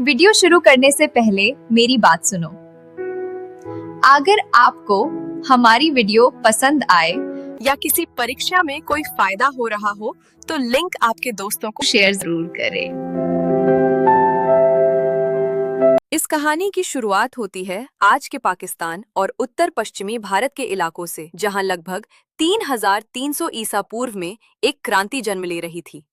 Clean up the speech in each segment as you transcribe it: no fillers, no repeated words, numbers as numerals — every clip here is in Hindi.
वीडियो शुरू करने से पहले मेरी बात सुनो। अगर आपको हमारी वीडियो पसंद आए या किसी परीक्षा में कोई फायदा हो रहा हो तो लिंक आपके दोस्तों को शेयर जरूर करें। इस कहानी की शुरुआत होती है आज के पाकिस्तान और उत्तर पश्चिमी भारत के इलाकों से, जहां लगभग 3300 ईसा पूर्व में एक क्रांति जन्म ले रही थी।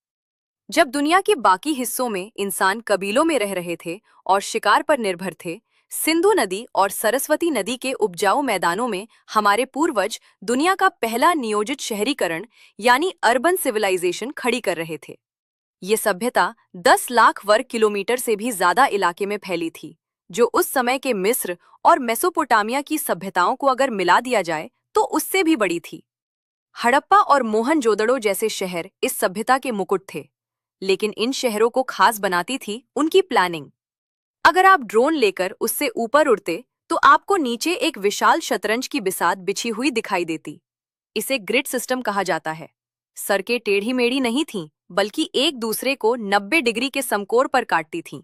जब दुनिया के बाकी हिस्सों में इंसान कबीलों में रह रहे थे और शिकार पर निर्भर थे, सिंधु नदी और सरस्वती नदी के उपजाऊ मैदानों में हमारे पूर्वज दुनिया का पहला नियोजित शहरीकरण यानी अर्बन सिविलाइजेशन खड़ी कर रहे थे। ये सभ्यता 10 लाख वर्ग किलोमीटर से भी ज्यादा इलाके में फैली थी, जो उस समय के मिस्र और मेसोपोटामिया की सभ्यताओं को अगर मिला दिया जाए तो उससे भी बड़ी थी। हड़प्पा और मोहनजोदड़ो जैसे शहर इस सभ्यता के मुकुट थे, लेकिन इन शहरों को खास बनाती थी उनकी प्लानिंग। अगर आप ड्रोन लेकर उससे ऊपर उड़ते तो आपको नीचे एक विशाल शतरंज की बिसात बिछी हुई दिखाई देती। इसे ग्रिड सिस्टम कहा जाता है। सड़कें टेढ़ी मेढ़ी नहीं थीं, बल्कि एक दूसरे को 90 डिग्री के समकोण पर काटती थीं।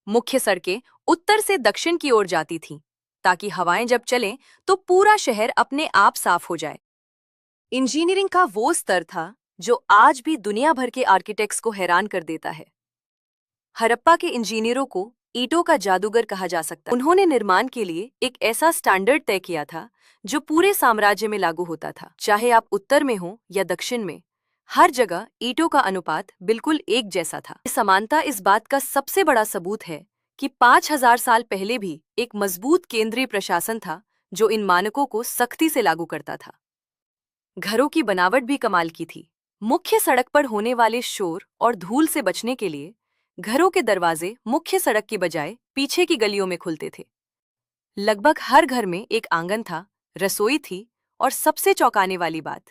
मुख्य सड़कें उत्तर से दक्षिण की ओर जाती थीं, ताकि हवाएं जब चलें तो पूरा शहर अपने आप साफ हो जाए। इंजीनियरिंग का वो स्तर था जो आज भी दुनिया भर के आर्किटेक्ट्स को हैरान कर देता है। हड़प्पा के इंजीनियरों को ईंटों का जादूगर कहा जा सकता है। उन्होंने निर्माण के लिए एक ऐसा स्टैंडर्ड तय किया था जो पूरे साम्राज्य में लागू होता था। चाहे आप उत्तर में हो या दक्षिण में, हर जगह ईंटों का अनुपात बिल्कुल एक जैसा था। समानता इस बात का सबसे बड़ा सबूत है कि 5000 साल पहले भी एक मजबूत केंद्रीय प्रशासन था जो इन मानकों को सख्ती से लागू करता था। घरों की बनावट भी कमाल की थी। मुख्य सड़क पर होने वाले शोर और धूल से बचने के लिए घरों के दरवाजे मुख्य सड़क की बजाय पीछे की गलियों में खुलते थे। लगभग हर घर में एक आंगन था, रसोई थी और सबसे चौंकाने वाली बात,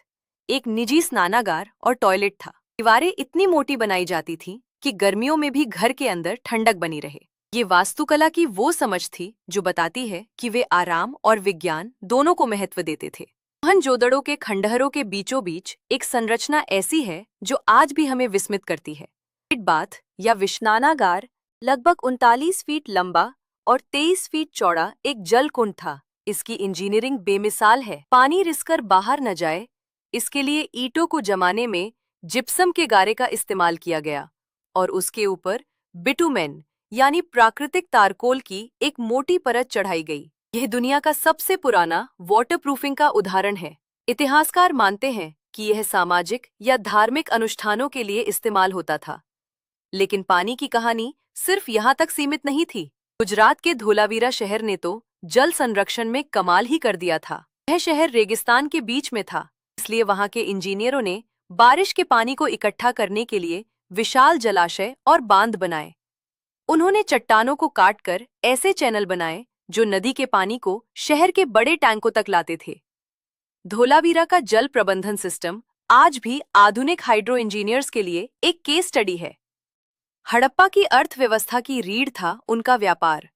एक निजी स्नानागार और टॉयलेट था। दीवारें इतनी मोटी बनाई जाती थीं कि गर्मियों में भी घर के अंदर ठंडक बनी रहे। ये वास्तुकला की वो समझ थी जो बताती है कि वे आराम और विज्ञान दोनों को महत्व देते थे। मोहनजोदड़ो के खंडहरों के बीचों बीच एक संरचना ऐसी है जो आज भी हमें विस्मित करती है। बाथ या विश्नानागार लगभग 39 फीट लंबा और 23 फीट चौड़ा एक जल कुंड था। इसकी इंजीनियरिंग बेमिसाल है। पानी रिसकर बाहर न जाए, इसके लिए ईंटों को जमाने में जिप्सम के गारे का इस्तेमाल किया गया और उसके ऊपर बिटुमेन यानी प्राकृतिक तारकोल की एक मोटी परत चढ़ाई गई। यह दुनिया का सबसे पुराना वाटरप्रूफिंग का उदाहरण है। इतिहासकार मानते हैं कि यह सामाजिक या धार्मिक अनुष्ठानों के लिए इस्तेमाल होता था। लेकिन पानी की कहानी सिर्फ यहाँ तक सीमित नहीं थी। गुजरात के धोलावीरा शहर ने तो जल संरक्षण में कमाल ही कर दिया था। यह शहर रेगिस्तान के बीच में था, इसलिए वहाँ के इंजीनियरों ने बारिश के पानी को इकट्ठा करने के लिए विशाल जलाशय और बांध बनाए। उन्होंने चट्टानों को काटकर ऐसे चैनल बनाए जो नदी के पानी को शहर के बड़े टैंकों तक लाते थे। धोलावीरा का जल प्रबंधन सिस्टम आज भी आधुनिक हाइड्रो इंजीनियर्स के लिए एक केस स्टडी है। हड़प्पा की अर्थव्यवस्था की रीढ़ था उनका व्यापार।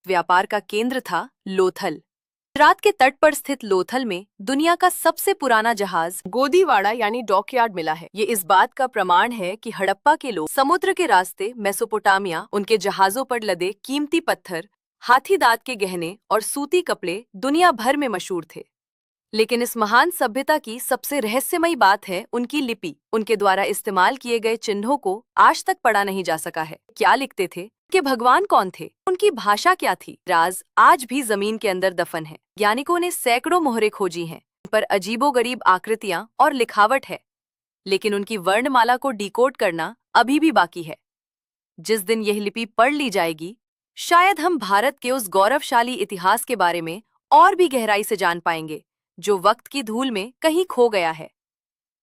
व्यापार का केंद्र था लोथल। गुजरात के तट पर स्थित लोथल में दुनिया का सबसे पुराना जहाज गोदीवाड़ा यानी डॉकयार्ड मिला है। ये इस बात का प्रमाण है कि हड़प्पा के लोग समुद्र के रास्ते मेसोपोटामिया उनके जहाजों पर लदे कीमती पत्थर, हाथी दांत के गहने और सूती कपड़े दुनिया भर में मशहूर थे। लेकिन इस महान सभ्यता की सबसे रहस्यमयी बात है उनकी लिपि। उनके द्वारा इस्तेमाल किए गए चिन्हों को आज तक पढ़ा नहीं जा सका है। क्या लिखते थे, कि भगवान कौन थे, उनकी भाषा क्या थी, राज आज भी जमीन के अंदर दफन है। वैज्ञानिकों ने सैकड़ों मोहरें खोजी हैं, पर अजीबोगरीब आकृतियां और लिखावट है, लेकिन उनकी वर्णमाला को डिकोड करना अभी भी बाकी है। जिस दिन यह लिपि पढ़ ली जाएगी, शायद हम भारत के उस गौरवशाली इतिहास के बारे में और भी गहराई से जान पाएंगे जो वक्त की धूल में कहीं खो गया है।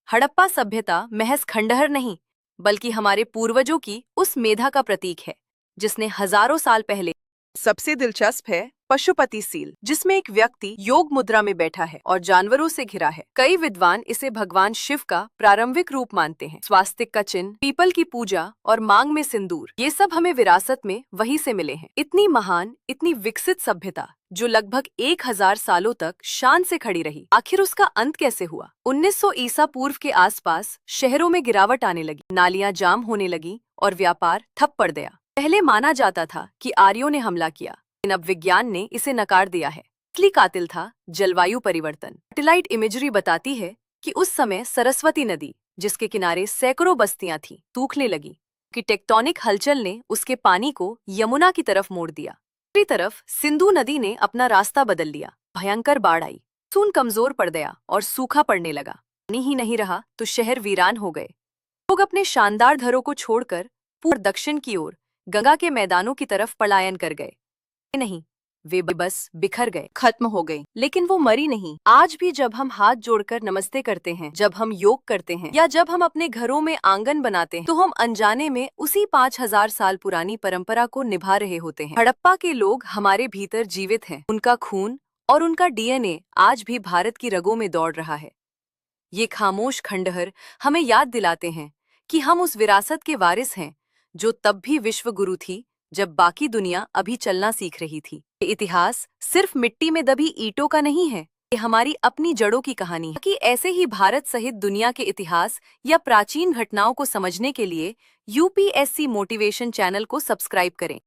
हड़प्पा सभ्यता महज खंडहर नहीं, बल्कि हमारे पूर्वजों की उस मेधा का प्रतीक है जिसने हजारों साल पहले। सबसे दिलचस्प है पशुपति सील, जिसमें एक व्यक्ति योग मुद्रा में बैठा है और जानवरों से घिरा है। कई विद्वान इसे भगवान शिव का प्रारंभिक रूप मानते हैं। स्वास्तिक का चिन्ह, पीपल की पूजा और मांग में सिंदूर, ये सब हमें विरासत में वहीं से मिले हैं। इतनी महान, इतनी विकसित सभ्यता जो लगभग 1000 सालों तक शान से खड़ी रही, आखिर उसका अंत कैसे हुआ? 1900 ईसा पूर्व के आसपास शहरों में गिरावट आने लगी, नालियां जाम होने लगी और व्यापार ठप पड़ गया। पहले माना जाता था कि आर्यों ने हमला किया, लेकिन अब विज्ञान ने इसे नकार दिया है। असली कातिल था जलवायु परिवर्तन। सैटेलाइट इमेजरी बताती है कि उस समय सरस्वती नदी, जिसके किनारे सैकड़ों बस्तियां थीं, सूखने लगी कि टेक्टोनिक हलचल ने उसके पानी को यमुना की तरफ मोड़ दिया। दूसरी तरफ सिंधु नदी ने अपना रास्ता बदल लिया। भयंकर बाढ़ आई, मानसून कमजोर पड़ गया और सूखा पड़ने लगा। पानी ही नहीं रहा तो शहर वीरान हो गए। लोग अपने शानदार घरों को छोड़कर पूर्व दक्षिण की ओर गंगा के मैदानों की तरफ पलायन कर गए। नहीं, वे बस बिखर गए, खत्म हो गए। लेकिन वो मरी नहीं। आज भी जब हम हाथ जोड़कर नमस्ते करते हैं, जब हम योग करते हैं या जब हम अपने घरों में आंगन बनाते हैं, तो हम अनजाने में उसी 5000 साल पुरानी परंपरा को निभा रहे होते हैं। हड़प्पा के लोग हमारे भीतर जीवित हैं। उनका खून और उनका डीएनए आज भी भारत की रगों में दौड़ रहा है। ये खामोश खंडहर हमें याद दिलाते हैं कि हम उस विरासत के वारिस हैं जो तब भी विश्व गुरु थी जब बाकी दुनिया अभी चलना सीख रही थी। ये इतिहास सिर्फ मिट्टी में दबी ईंटों का नहीं है, ये हमारी अपनी जड़ों की कहानी है। कि ऐसे ही भारत सहित दुनिया के इतिहास या प्राचीन घटनाओं को समझने के लिए यूपीएससी मोटिवेशन चैनल को सब्सक्राइब करें।